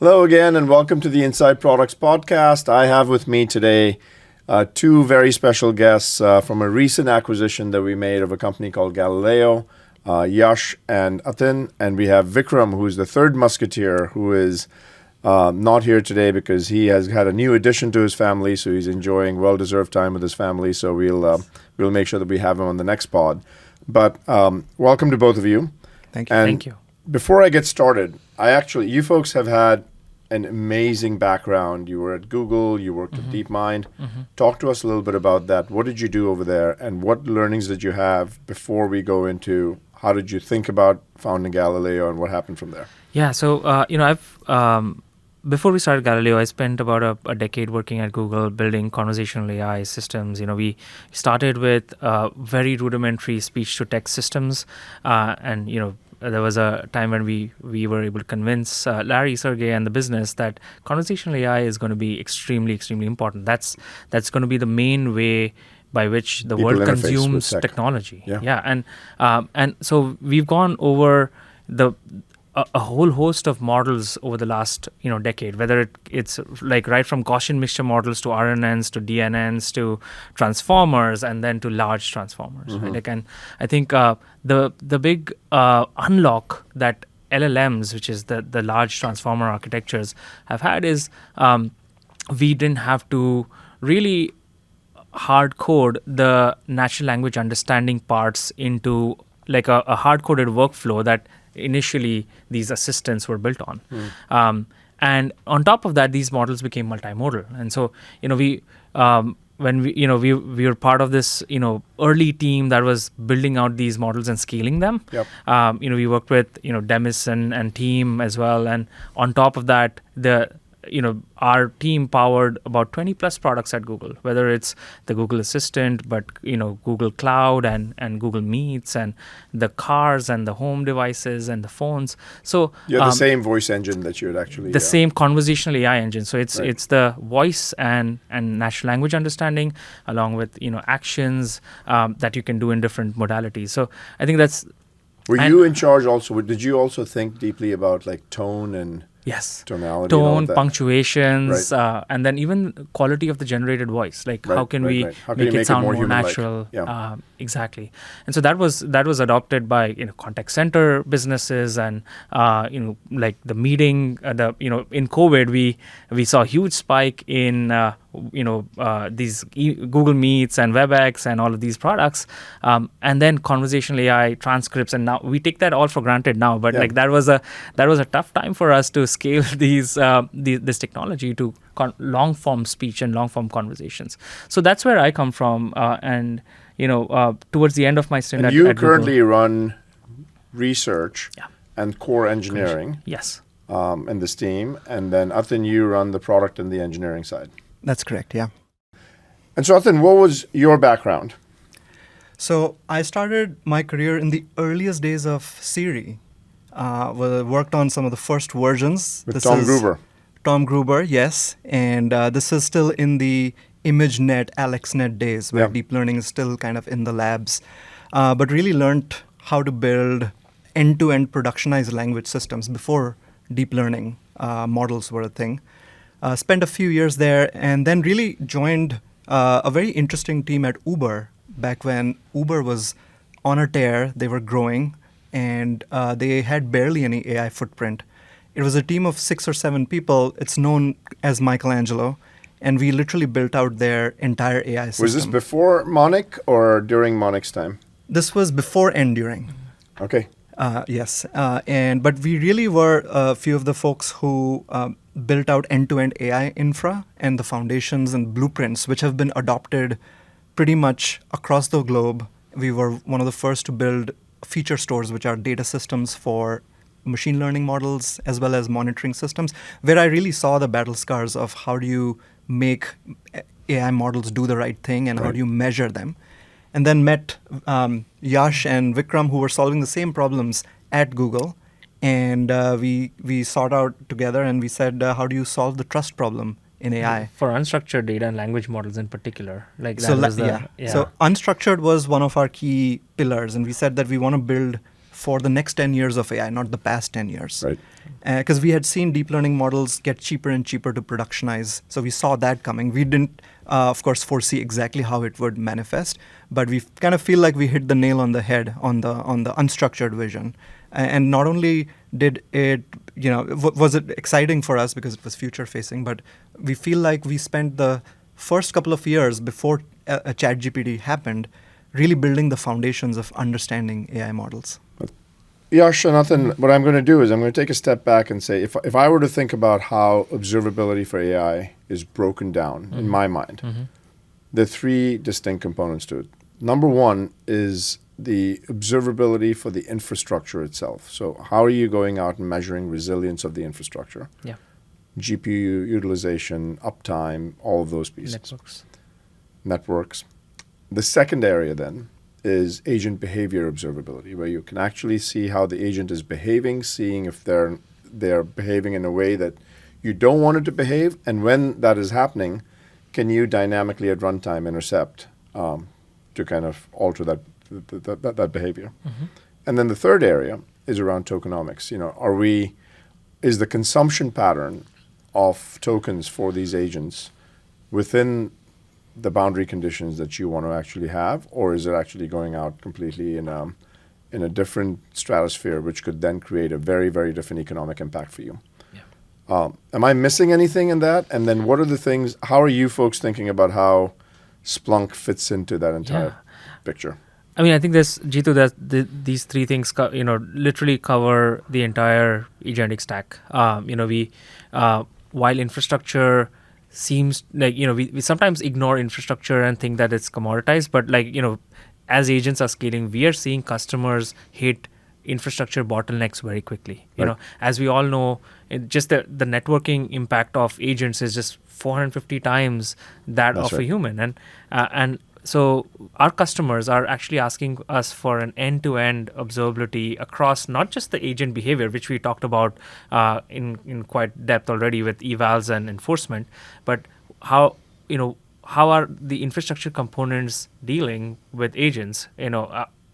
Hello again, and welcome to the Inside Products podcast. I have with me today two very special guests from a recent acquisition that we made of a company called Galileo, Yash and Atin, and we have Vikram, who's the third musketeer, who is not here today because he has had a new addition to his family, so he's enjoying well-deserved time with his family. So we'll make sure that we have him on the next pod. But welcome to both of you. Thank you. And Thank you. before I get started, you folks have had an amazing background. You were at Google, you worked at DeepMind. Talk to us a little bit about that. What did you do over there, and what learnings did you have before we go into how did you think about founding Galileo and what happened from there? Yeah, so I've before we started Galileo, I spent about a decade working at Google building conversational AI systems. We started with very rudimentary speech-to-text systems, and there was a time when we were able to convince Larry, Sergey, and the business that conversational AI is going to be extremely, extremely important. That's going to be the main way by which the People world interface consumes with tech. technology. Yeah. And so we've gone over a whole host of models over the last decade, whether it's like right from Gaussian mixture models to RNNs to DNNs to transformers and then to large transformers. Right? And I think the big unlock that LLMs, which is the large transformer architectures, have had is we didn't have to really hard code the natural language understanding parts into like a hard-coded workflow that initially these assistants were built on. And on top of that, these models became multimodal. And so, when we were part of this, early team that was building out these models and scaling them. Yep. We worked with, Demis and team as well. And on top of that, our team powered about 20 plus products at Google, whether it's the Google Assistant, but Google Cloud and Google Meets and the cars and the home devices and the phones. So you have the same voice engine that you had actually same conversational AI engine. So it's Right. it's the voice and natural language understanding along with actions that you can do in different modalities. So I think that's. Were you in charge also? Did you also think deeply about like tone and Yes. tonality? and all Tone, of that? punctuations, Right. and then even quality of the generated voice. Like how can we How can you make it sound more human-like? natural? Yeah. Exactly. And so that was adopted by contact center businesses and like the meeting. In COVID we saw a huge spike in these Google Meets and WebEx and all of these products, and then conversational AI transcripts. And now we take that all for granted now, but like that was a tough time for us to scale this technology to long form speech and long form conversations. So that's where I come from, and towards the end of my stint And you at currently Google, run research and core engineering yes. in this team, and then Atin, you run the product and the engineering side. That's correct, yeah. And so Atin, what was your background? So I started my career in the earliest days of Siri. Worked on some of the first versions. With Tom Gruber. Tom Gruber, yes. And this is still in the ImageNet, AlexNet days where deep learning is still kind of in the labs. But really learned how to build end-to-end productionized language systems before deep learning models were a thing. Spent a few years there and then really joined a very interesting team at Uber back when Uber was on a tear. They were growing and they had barely any AI footprint. It was a team of 6 or 7 people. It's known as Michelangelo. And we literally built out their entire AI system. Was this before Monic or during Monic's time? This was before and during. Okay. Yes. But we really were a few of the folks who built out end-to-end AI infra and the foundations and blueprints, which have been adopted pretty much across the globe. We were one of the first to build feature stores, which are data systems for machine learning models, as well as monitoring systems, where I really saw the battle scars of how do you make AI models do the right thing and how do you measure them. And then met Yash and Vikram, who were solving the same problems at Google. And we sought out together and we said, how do you solve the trust problem in AI? For unstructured data and language models in particular. So unstructured was one of our key pillars. And we said that we want to build for the next 10 years of AI, not the past 10 years. Right. Because we had seen deep learning models get cheaper and cheaper to productionize. So we saw that coming. We didn't, of course, foresee exactly how it would manifest, but we kind of feel like we hit the nail on the head on the unstructured vision. And not only did it, was it exciting for us because it was future facing, but we feel like we spent the first couple of years before a ChatGPT happened really building the foundations of understanding AI models. Yash and Atin, what I'm going to do is I'm going to take a step back and say, if I were to think about how observability for AI is broken down in my mind, there are three distinct components to it. Number one is the observability for the infrastructure itself. So how are you going out and measuring resilience of the infrastructure? Yeah. GPU utilization, uptime, all of those pieces. Networks. The second area then is agent behavior observability, where you can actually see how the agent is behaving, seeing if they're behaving in a way that you don't want it to behave, and when that is happening, can you dynamically at runtime intercept to kind of alter that behavior. And then the third area is around tokenomics. Is the consumption pattern of tokens for these agents within the boundary conditions that you want to actually have, or is it actually going out completely in a different stratosphere, which could then create a very, very different economic impact for you? Yeah. Am I missing anything in that? And then what are the things, how are you folks thinking about how Splunk fits into that entire picture? I mean, I think Jeetu, these three things, literally cover the entire agentic stack. While infrastructure seems like, we sometimes ignore infrastructure and think that it's commoditized, but as agents are scaling, we are seeing customers hit infrastructure bottlenecks very quickly. As we all know, just the networking impact of agents is just 450 times that of a human. And so our customers are actually asking us for an end-to-end observability across not just the agent behavior, which we talked about in quite depth already with evals and enforcement, but how are the infrastructure components dealing with agents?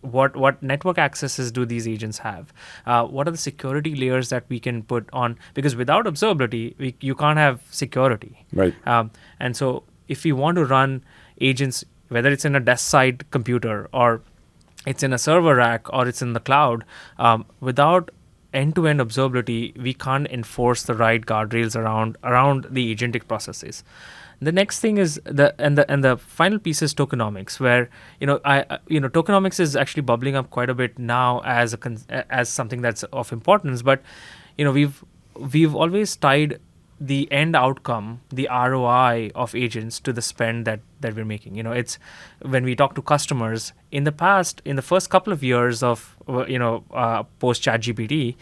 What network accesses do these agents have? What are the security layers that we can put on? Because without observability, you can't have security. Right. And so if we want to run agents, whether it's in a desk side computer or it's in a server rack or it's in the cloud, without end-to-end observability, we can't enforce the right guardrails around the agentic processes. The next thing is the final piece is tokenomics, where tokenomics is actually bubbling up quite a bit now as something that's of importance. But we've always tied the end outcome, the ROI of agents, to the spend that we're making. It's when we talk to customers in the past, in the first couple of years of post ChatGPT,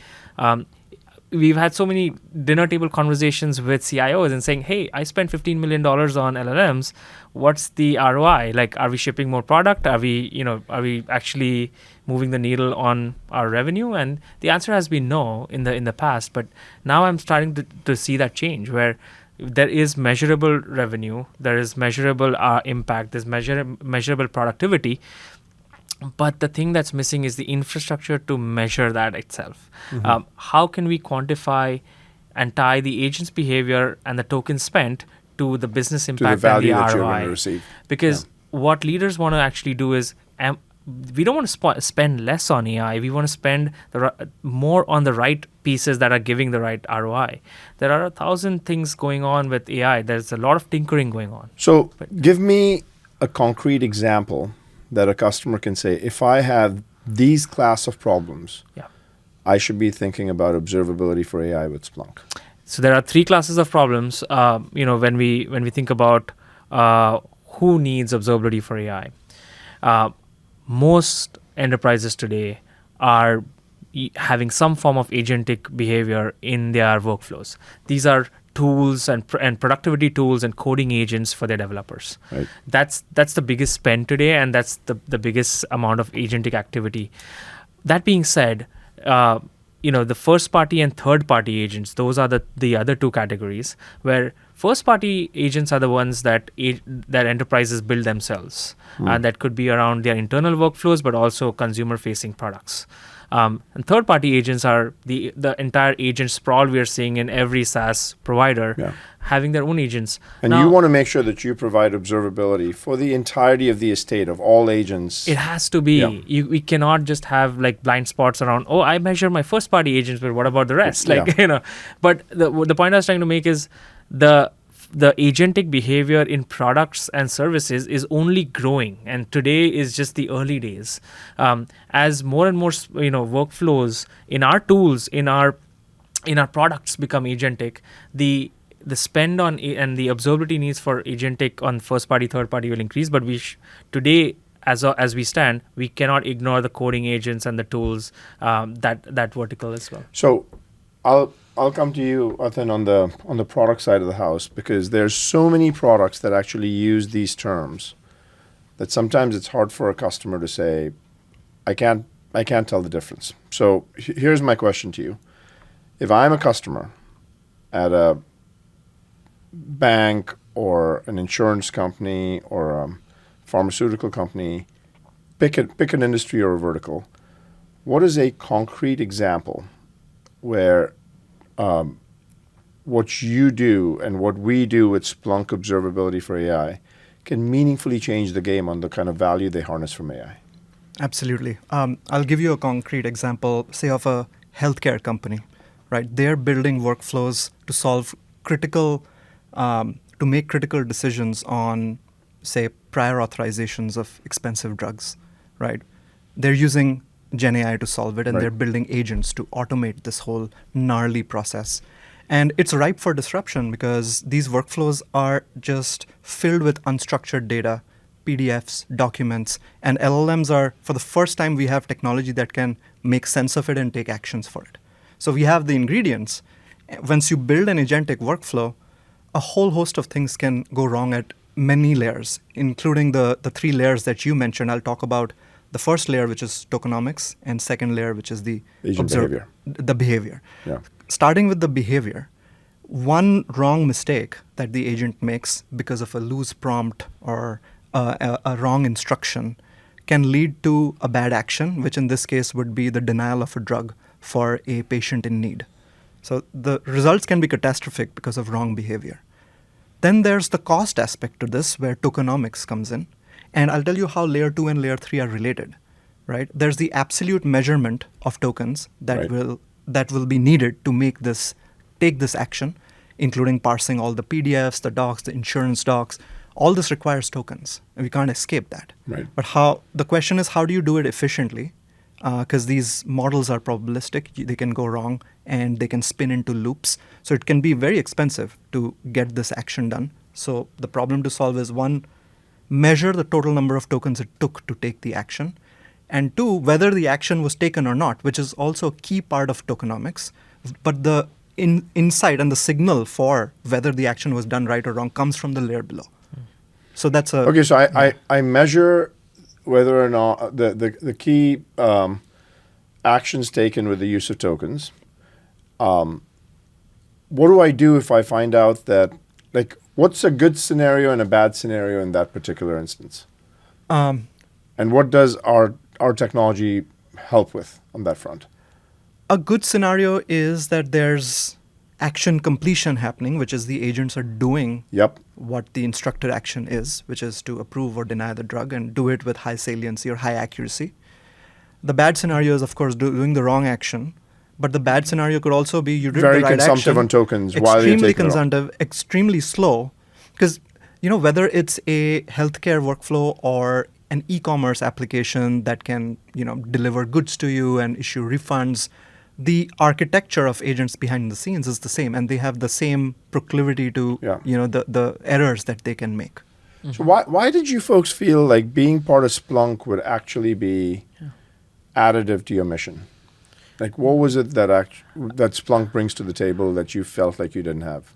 we've had so many dinner table conversations with CIOs and saying, hey, I spent $15 million on LLMs. What's the ROI? Like, are we shipping more product? Are we actually moving the needle on our revenue? And the answer has been no in the past. But now I'm starting to see that change, where there is measurable revenue, there is measurable impact, there's measurable productivity. But the thing that's missing is the infrastructure to measure that itself. How can we quantify and tie the agent's behavior and the token spent to the business impact to the value and the that ROI? You're going to receive. Because what leaders want to actually do is, we don't want to spend less on AI. We want to spend more on the right pieces that are giving the right ROI. There are 1,000 things going on with AI. There's a lot of tinkering going on. So give me a concrete example that a customer can say, if I have these class of problems, I should be thinking about observability for AI with Splunk. So there are three classes of problems. When we think about who needs observability for AI, most enterprises today are having some form of agentic behavior in their workflows. These are tools and productivity tools and coding agents for their developers. Right. That's the biggest spend today, and that's the biggest amount of agentic activity. That being said, the first party and third party agents, those are the other two categories, where first party agents are the ones that enterprises build themselves, and that could be around their internal workflows, but also consumer facing products. And third-party agents are the entire agent sprawl we are seeing in every SaaS provider, Yeah. having their own agents. And Now, you want to make sure that you provide observability for the entirety of the estate of all agents. it has to be. Yeah. We cannot just have like blind spots around. Oh, I measure my first-party agents, but what about the rest? Like Yeah. But the point I was trying to make is the agentic behavior in products and services is only growing, and today is just the early days. As more and more workflows in our tools, in our products become agentic, the spend on and the observability needs for agentic on first party, third party will increase. But today, as we stand, we cannot ignore the coding agents and the tools, that vertical as well. So I'll come to you, Atin, on the product side of the house, because there's so many products that actually use these terms that sometimes it's hard for a customer to say, I can't tell the difference. So here's my question to you. If I'm a customer at a bank or an insurance company or a pharmaceutical company, pick an industry or a vertical, what is a concrete example where what you do and what we do with Splunk Observability for AI can meaningfully change the game on the kind of value they harness from AI? Absolutely. I'll give you a concrete example, say, of a healthcare company, right? They're building workflows to solve to make critical decisions on, say, prior authorizations of expensive drugs, right? They're using Gen AI to solve it, and Right. they're building agents to automate this whole gnarly process. And it's ripe for disruption because these workflows are just filled with unstructured data, PDFs, documents, and LLMs are, for the first time, we have technology that can make sense of it and take actions for it. So we have the ingredients. Once you build an agentic workflow, a whole host of things can go wrong at many layers, including the three layers that you mentioned. I'll talk about the first layer, which is tokenomics, and second layer, which is the Agent behavior. the behavior. Yeah. Starting with the behavior, one wrong mistake that the agent makes because of a loose prompt or a wrong instruction can lead to a bad action, which in this case would be the denial of a drug for a patient in need. So the results can be catastrophic because of wrong behavior. Then there's the cost aspect to this, where tokenomics comes in. And I'll tell you how layer 2 and layer 3 are related, right? There's the absolute measurement of tokens that Right. will be needed to take this action, including parsing all the PDFs, the docs, the insurance docs. All this requires tokens, and we can't escape that. Right. But the question is, how do you do it efficiently? Because these models are probabilistic, they can go wrong, and they can spin into loops. So it can be very expensive to get this action done. So the problem to solve is, one, measure the total number of tokens it took to take the action, and two, whether the action was taken or not, which is also a key part of tokenomics. But the insight and the signal for whether the action was done right or wrong comes from the layer below. So that's a... Okay, so I measure whether or not the key actions taken with the use of tokens. What do I do if I find out that, like, what's a good scenario and a bad scenario in that particular instance? And what does our technology help with on that front? A good scenario is that there's action completion happening, which is the agents are doing Yep. what the instructed action is, which is to approve or deny the drug, and do it with high saliency or high accuracy. The bad scenario is, of course, doing the wrong action. But the bad scenario could also be you did Very the right consumptive action, on tokens while you're extremely taking it off. consumptive, extremely slow. Because, whether it's a healthcare workflow or an e-commerce application that can, deliver goods to you and issue refunds, the architecture of agents behind the scenes is the same, and they have the same proclivity to, the errors that they can make. So why did you folks feel like being part of Splunk would actually be additive to your mission? Like, what was it that that Splunk brings to the table that you felt like you didn't have?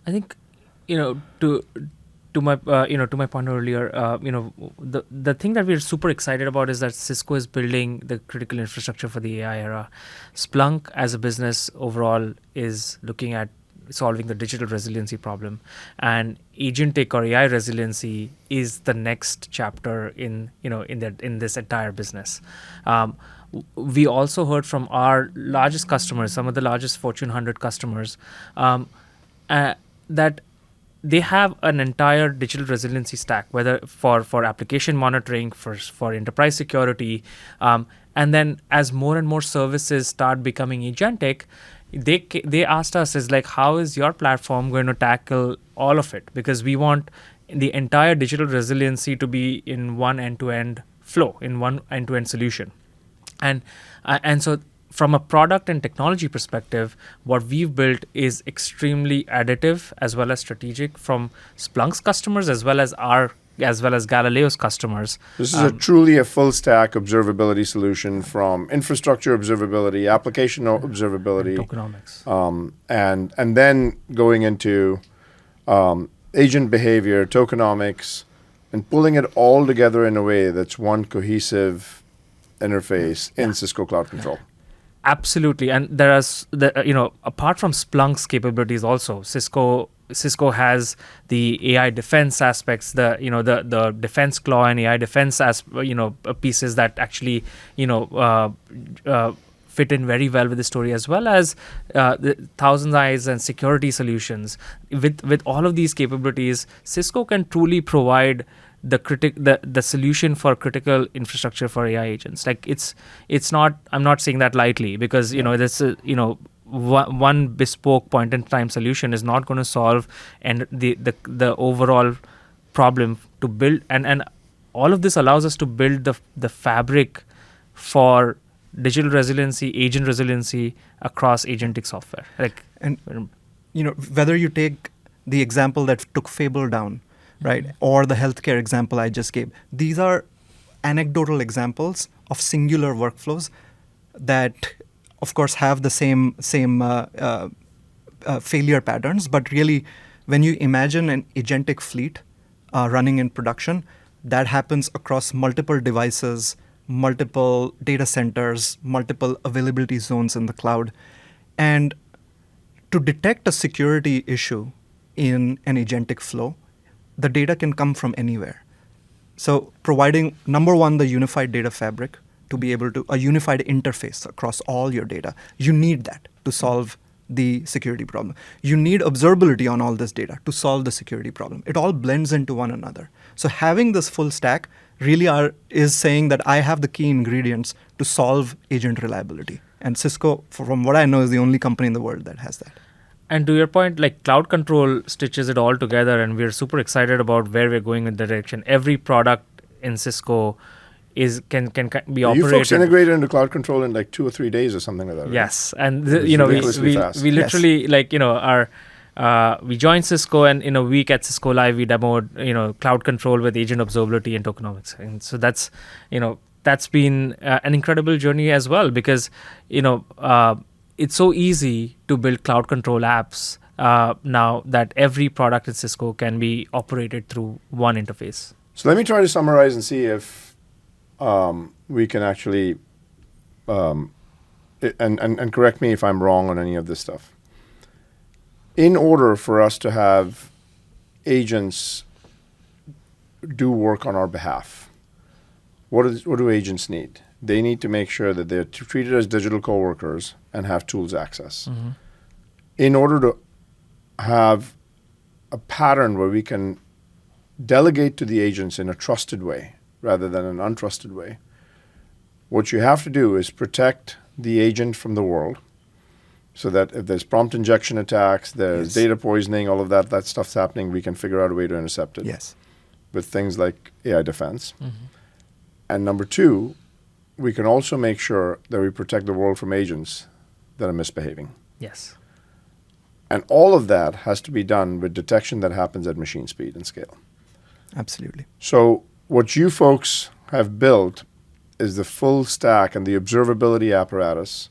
I think, to my point earlier, the thing that we're super excited about is that Cisco is building the critical infrastructure for the AI era. Splunk as a business overall is looking at solving the digital resiliency problem, and agentic or AI resiliency is the next chapter in this entire business. we also heard from our largest customers, some of the largest Fortune 100 customers, that they have an entire digital resiliency stack, whether for application monitoring, for enterprise security, and then as more and more services start becoming agentic, they asked us is like, how is your platform going to tackle all of it? Because we want the entire digital resiliency to be in one end-to-end flow, in one end-to-end solution, and so from a product and technology perspective, what we've built is extremely additive as well as strategic from Splunk's customers as well as Galileo's customers. This is truly a full stack observability solution from infrastructure observability, application observability, tokenomics, and then going into agent behavior, tokenomics, and pulling it all together in a way that's one cohesive interface in Cisco Cloud Control. Absolutely, and there are apart from Splunk's capabilities, also Cisco has the AI defense aspects, the defense claw and AI defense pieces that actually fit in very well with the story, as well as the Thousand Eyes and security solutions. With all of these capabilities, Cisco can truly provide the solution for critical infrastructure for AI agents. Like it's not. I'm not saying that lightly, because this is one bespoke point in time solution is not going to solve and the overall problem to build, and all of this allows us to build the fabric for digital resiliency, agent resiliency across agentic software. Whether you take the example that took Fable down, right, or the healthcare example I just gave, these are anecdotal examples of singular workflows that, of course, have the same failure patterns. But really, when you imagine an agentic fleet running in production, that happens across multiple devices, multiple data centers, multiple availability zones in the cloud. And to detect a security issue in an agentic flow, the data can come from anywhere. So providing, number one, the unified data fabric, to be able to, a unified interface across all your data. You need that to solve the security problem. You need observability on all this data to solve the security problem. It all blends into one another. So having this full stack really is saying that I have the key ingredients to solve agent reliability. And Cisco, from what I know, is the only company in the world that has that. And to your point, like Cloud Control stitches it all together, and we're super excited about where we're going in the direction. Every product in Cisco can be operated. You folks integrated into Cloud Control in like 2 or 3 days or something like that, right? Yes, and we literally we joined Cisco, and in a week at Cisco Live we demoed Cloud Control with agent observability and tokenomics, and so that's been an incredible journey as well, because it's so easy to build Cloud Control apps now that every product in Cisco can be operated through one interface. So let me try to summarize and see if we can actually, and correct me if I'm wrong on any of this stuff. In order for us to have agents do work on our behalf, what do agents need? They need to make sure that they're treated as digital coworkers and have tools access. Mm-hmm. In order to have a pattern where we can delegate to the agents in a trusted way rather than an untrusted way, what you have to do is protect the agent from the world, so that if there's prompt injection attacks, there's data poisoning, all of that stuff's happening, we can figure out a way to intercept it. Yes. With things like AI defense. Mm-hmm. And number two, we can also make sure that we protect the world from agents that are misbehaving. Yes. And all of that has to be done with detection that happens at machine speed and scale. Absolutely. So what you folks have built is the full stack and the observability apparatus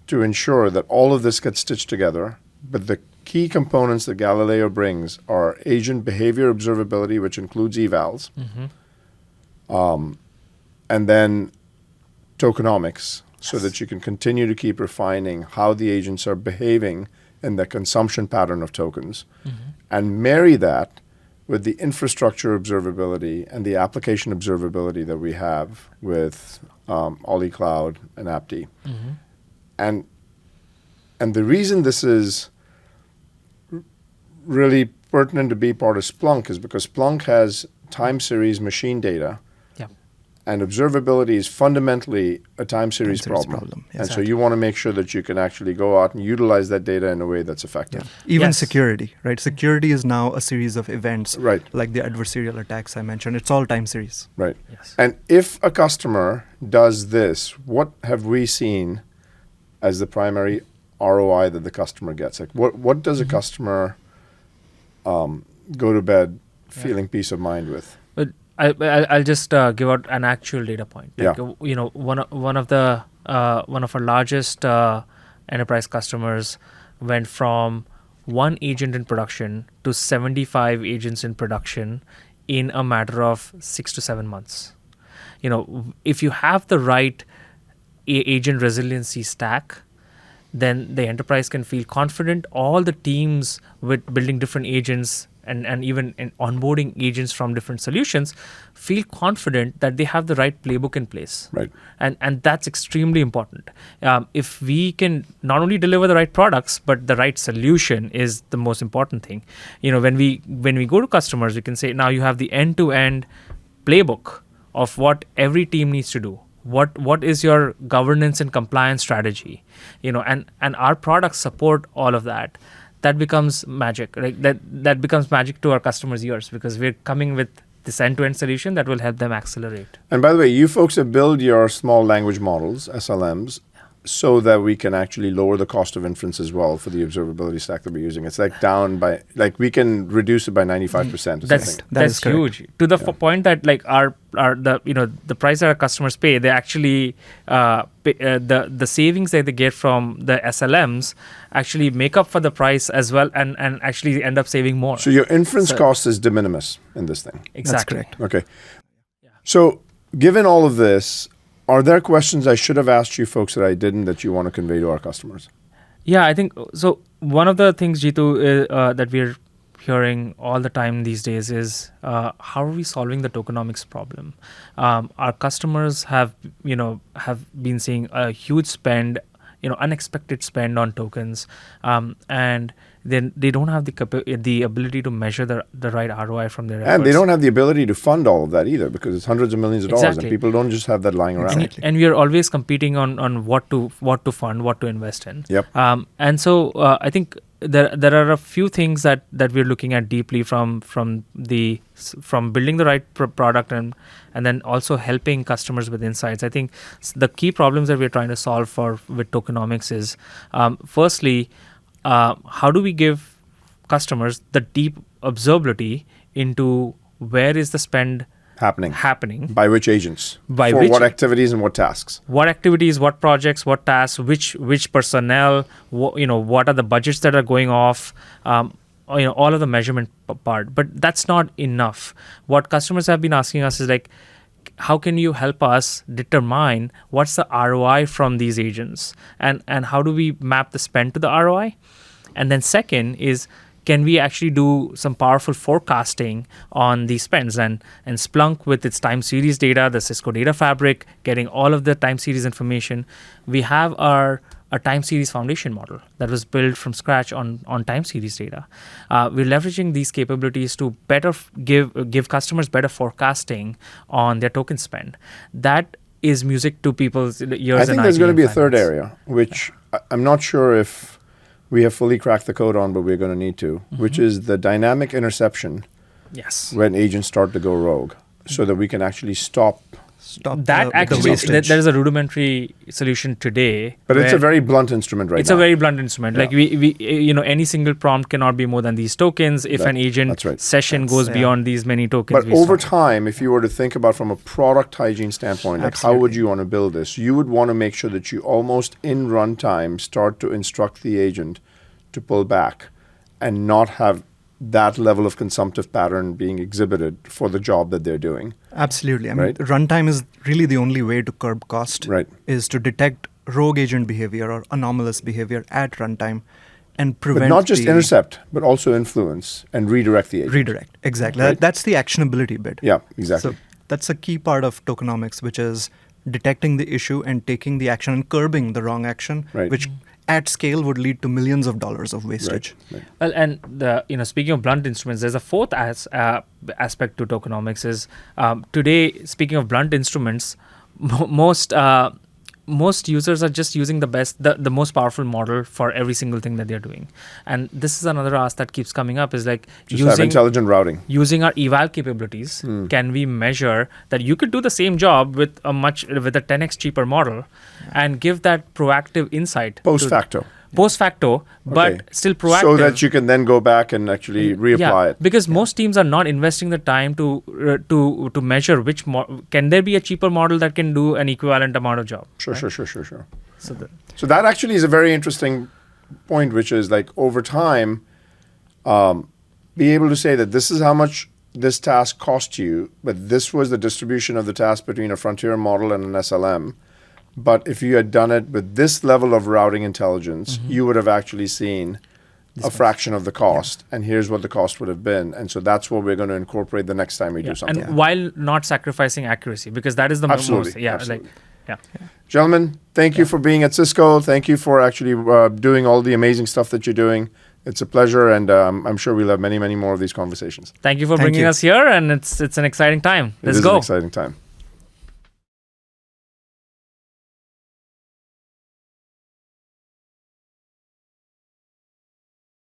to ensure that all of this gets stitched together. But the key components that Galileo brings are agent behavior observability, which includes evals, and then tokenomics, so that you can continue to keep refining how the agents are behaving in the consumption pattern of tokens, and marry that with the infrastructure observability and the application observability that we have with Ollie Cloud and Apti. And the reason this is really pertinent to be part of Splunk is because Splunk has time series machine data. And observability is fundamentally a time series problem. And so you want to make sure that you can actually go out and utilize that data in a way that's effective. Even security, right? Security is now a series of events, right? Like the adversarial attacks I mentioned. It's all time series. Right. Yes. And if a customer does this, what have we seen as the primary ROI that the customer gets? Like what does a customer go to bed feeling peace of mind with? I'll just give out an actual data point. Like, one of our largest enterprise customers went from 1 agent in production to 75 agents in production in a matter of 6 to 7 months. If you have the right agent resiliency stack, then the enterprise can feel confident. All the teams with building different agents and even in onboarding agents from different solutions feel confident that they have the right playbook in place. Right. And that's extremely important. If we can not only deliver the right products, but the right solution is the most important thing. When we go to customers, we can say, now you have the end-to-end playbook of what every team needs to do. What is your governance and compliance strategy? And our products support all of that. That becomes magic, right? That becomes magic to our customers' ears because we're coming with this end-to-end solution that will help them accelerate. And by the way, you folks have built your small language models, SLMs, so that we can actually lower the cost of inference as well for the observability stack that we're using. It's like down by, we can reduce it by 95%. That's huge. To the point that the price that our customers pay, they actually the savings that they get from the SLMs actually make up for the price as well, and actually end up saving more. So your inference cost is de minimis in this thing. Exactly. That's correct. Okay. Yeah. So given all of this, are there questions I should have asked you folks that I didn't that you want to convey to our customers? Yeah, I think so. One of the things, Jeetu, that we're hearing all the time these days is how are we solving the tokenomics problem? Our customers have been seeing a huge spend, unexpected spend on tokens, and then they don't have the ability to measure the right ROI from their efforts. And they don't have the ability to fund all of that either because it's hundreds of millions of dollars and people don't just have that lying around. Exactly. And we are always competing on what to fund, what to invest in. Yep. And so I think there are a few things that we're looking at deeply from building the right product and then also helping customers with insights. I think the key problems that we're trying to solve with tokenomics is firstly, how do we give customers the deep observability into where is the spend happening? By which agents? For what activities and what tasks? What activities, what projects, what tasks, which personnel, what are the budgets that are going off, all of the measurement part. But that's not enough. What customers have been asking us is like, how can you help us determine what's the ROI from these agents? And how do we map the spend to the ROI? And then second is, can we actually do some powerful forecasting on these spends? And Splunk with its time series data, the Cisco data fabric, getting all of the time series information, we have a time series foundation model that was built from scratch on time series data. We're leveraging these capabilities to better give customers better forecasting on their token spend. That is music to people's ears. I think there's going to be a third area, which I'm not sure if we have fully cracked the code on, but we're going to need to, which is the dynamic interception. Yes. When agents start to go rogue, so that we can actually stop that. Actually, there is a rudimentary solution today, but it's a very blunt instrument right now. It's a very blunt instrument. Yeah. Like we any single prompt cannot be more than these tokens. If an agent session goes beyond these many tokens, but over time, if you were to think about from a product hygiene standpoint, like how would you want to build this? You would want to make sure that you almost in runtime start to instruct the agent to pull back and not have that level of consumptive pattern being exhibited for the job that they're doing. Absolutely. I mean, runtime is really the only way to curb cost, is to detect rogue agent behavior or anomalous behavior at runtime and prevent. But not just the intercept, but also influence and redirect the agent. Redirect, exactly. Right. That's the actionability bit. Yeah, exactly. So that's a key part of tokenomics, which is detecting the issue and taking the action and curbing the wrong action, Right. which at scale would lead to millions of dollars of wastage. Right. Well, and speaking of blunt instruments, there's a fourth aspect to tokenomics. Is today, speaking of blunt instruments, most users are just using the most powerful model for every single thing that they're doing. And this is another ask that keeps coming up, is like Just have intelligent routing. using our eval capabilities. Can we measure that you could do the same job with a 10x cheaper model and give that proactive insight Post facto. but Okay. still proactive, So that you can then go back and actually reapply it. because most teams are not investing the time to measure which can there be a cheaper model that can do an equivalent amount of job. Sure. So So that actually is a very interesting point, which is like over time, be able to say that this is how much this task cost you, but this was the distribution of the task between a frontier model and an SLM. But if you had done it with this level of routing intelligence, you would have actually seen a fraction of the cost, and here's what the cost would have been. And so that's what we're going to incorporate the next time we do something. and while not sacrificing accuracy, because that is the Absolutely, most absolutely. yeah. Gentlemen, thank you for being at Cisco. Thank you for actually doing all the amazing stuff that you're doing. It's a pleasure, and I'm sure we'll have many, many more of these conversations. Thank you for Thank bringing you. us here, and it's an exciting time. It Let's is go. an exciting time.